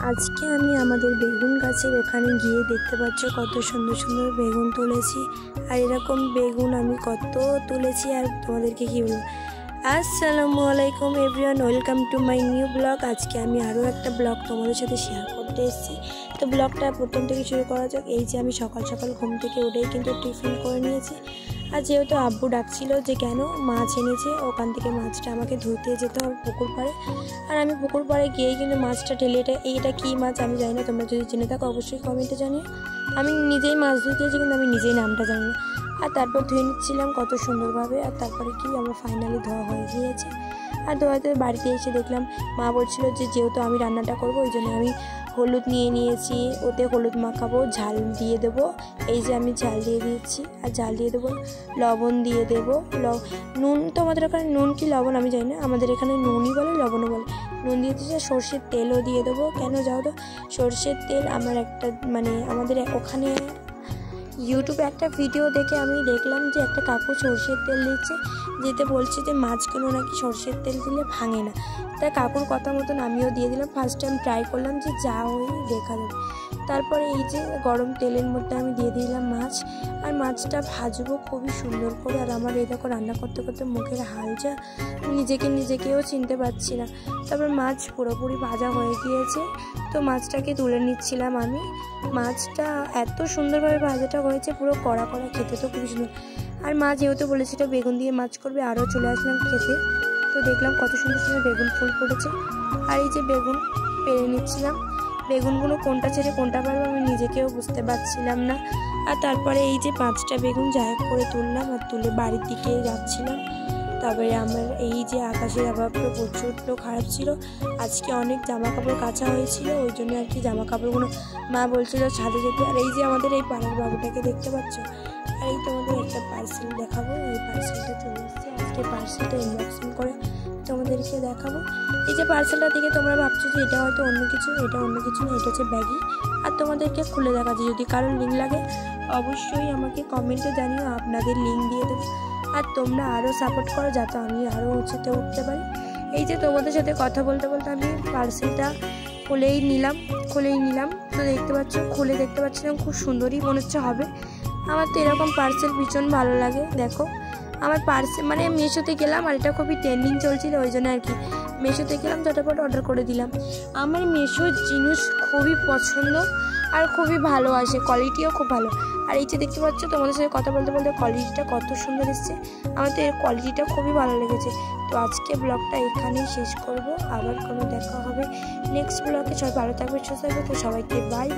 আজকে আমি আমাদের বেগুন গাছের ওখানে গিয়ে দেখতে পাচ্ছ কত সুন্দর সুন্দর বেগুন তুলেছি। আর এরকম বেগুন আমি কত তুলেছি আর তোমাদেরকে কী বলবো। আসসালামু আলাইকুম everyone, welcome to my new blog. আজকে আমি আরও একটা ব্লগ তোমাদের সাথে শেয়ার করতে এসেছি। তো ব্লগটা প্রথম থেকে শুরু করা যাক। এই যে আমি সকাল সকাল ঘুম থেকে উঠেই কিন্তু টিফিন করে নিয়েছি। আর যেহেতু আব্বু ডাকছিল যে কেন মাছ এনেছে, ওখান থেকে মাছটা আমাকে ধুতে যেতে হবে পুকুর পাড়ে। আর আমি পুকুর পাড়ে গিয়েই কিন্তু মাছটা ঢেলে এইটা কী মাছ আমি জানি না, তোমরা যদি জেনে থাকো অবশ্যই কমেন্টে জানিও। আমি নিজেই মাছ ধুতেছি কিন্তু আমি নিজেই নামটা জানি না। আর তারপর ধুয়ে নিচ্ছিলাম কত সুন্দরভাবে। আর তারপরে কি আমার ফাইনালি ধোয়া হয়ে গিয়েছে। আর ধোয়াতে বাড়িতে এসে দেখলাম মা বলছিল যে যেহেতু আমি রান্নাটা করবো ওই জন্য আমি হলুদ নিয়ে নিয়েছি, ওতে হলুদ মাখাবো, ঝাল দিয়ে দেবো। এই যে আমি ঝাল দিয়ে দিচ্ছি আর ঝাল দিয়ে দেবো, লবণ দিয়ে দেবো। নুন তো আমাদের এখানে নুন কি লবণ আমি জানি না, আমাদের এখানে নুনই বলে লবণও বলে। নুন দিয়ে দিচ্ছি, সর্ষের তেলও দিয়ে দেবো। কেন যাও তো সর্ষের তেল আমার একটা আমাদের ওখানে ইউটিউবে একটা ভিডিও দেখে আমি দেখলাম যে একটা কাকু সর্ষের তেল দিচ্ছে, যেতে বলছে যে মাছগুলো নাকি সর্ষের তেল দিলে ভাঙে না। তাই কাকুর কথা মতন আমিও দিয়ে দিলাম। ফার্স্ট টাইম ট্রাই করলাম যে যা হয়ে দেখা যাবে। তারপরে এই যে গরম তেলের মধ্যে আমি দিয়ে দিলাম মাছ, আর মাছটা ভাজবো খুবই সুন্দর করে। আর আমার এই দেখো রান্না করতে করতে মুখের হাল যা, নিজেকেও চিনতে পারছি না। তারপর মাছ পুরোপুরি ভাজা হয়ে গিয়েছে, তো মাছটাকে তুলে নিচ্ছিলাম আমি। মাছটা এত সুন্দরভাবে ভাজাটা হয়েছে, পুরো কড়া কড়া, খেতে তো খুবই সুন্দর। আর মা যেহেতু বলেছিল বেগুন দিয়ে মাছ করবে, আরও চলে আসলাম খেতে। তো দেখলাম কত সুন্দর সুন্দর বেগুন ফুল পড়েছে। আর এই যে বেগুন পেরে নিচ্ছিলাম, বেগুনগুলো কোনটা ছেড়ে কোনটা পারবো আমি নিজেকেও বুঝতে পারছিলাম না। আর তারপরে এই যে 5টা বেগুন যাই করে তুললাম আর তুলে বাড়ির দিকে যাচ্ছিলাম। তারপরে আমার এই যে আকাশের আবহাওয়াটা প্রচণ্ড খারাপ ছিল। আজকে অনেক জামা কাপড় কাচা হয়েছিল, ওই জন্য আর কি জামা কাপড়গুলো মা বলছিল ছাদে যেতে। আর এই যে আমাদের এই পাড়ার বাবুটাকে দেখতে পাচ্ছ। আর এই তোমাদের একটা পার্সেল দেখাবো, এই পার্সেলটা চলে এসেছে। আজকে পার্সেলটা আনবক্সিং করে তোমাদেরকে দেখাবো। এই যে পার্সেলটা দেখে তোমরা ভাবছো যে এটা হয়তো অন্য কিছু, এটা অন্য কিছু না, এটা হচ্ছে ব্যাগি। আর তোমাদেরকে খুলে দেখাচ্ছি, যদি কারোর লিঙ্ক লাগে অবশ্যই আমাকে কমেন্টে জানিও, আপনাদের লিঙ্ক দিয়ে দেবো। আর তোমরা আরও সাপোর্ট করো যাতে আমি আরও উঁচুতে উঠতে পারি। এই যে তোমাদের সাথে কথা বলতে বলতে আমি পার্সেলটা খুলেই নিলাম। তো দেখতে পাচ্ছ, খুলে দেখতে পাচ্ছিলাম খুব সুন্দরই মনে হচ্ছে হবে। আমার তো এরকম পার্সেল ভীষণ ভালো লাগে। দেখো আমার পার্সেল মিশোতে গেলাম, আর এটা খুবই ট্রেন্ডিং চলছিল, ওই জন্য আর কি মিশোতে গেলাম, চটাপট অর্ডার করে দিলাম। আমার মিশোর জিনিস খুবই পছন্দ আর খুবই ভালো আসে, কোয়ালিটিও খুব ভালো। আর এই যে দেখতে পাচ্ছ তোমাদের সাথে কথা বলতে বলতে কোয়ালিটিটা কত সুন্দর এসছে, আমার তো এর কোয়ালিটিটা খুবই ভালো লেগেছে। তো আজকে ব্লগটা এখানেই শেষ করব, আবার কোনো দেখা হবে নেক্সট ব্লগে। সবাই ভালো থাকবে, সুস্থ থাকবে। তো সবাইকে বাই।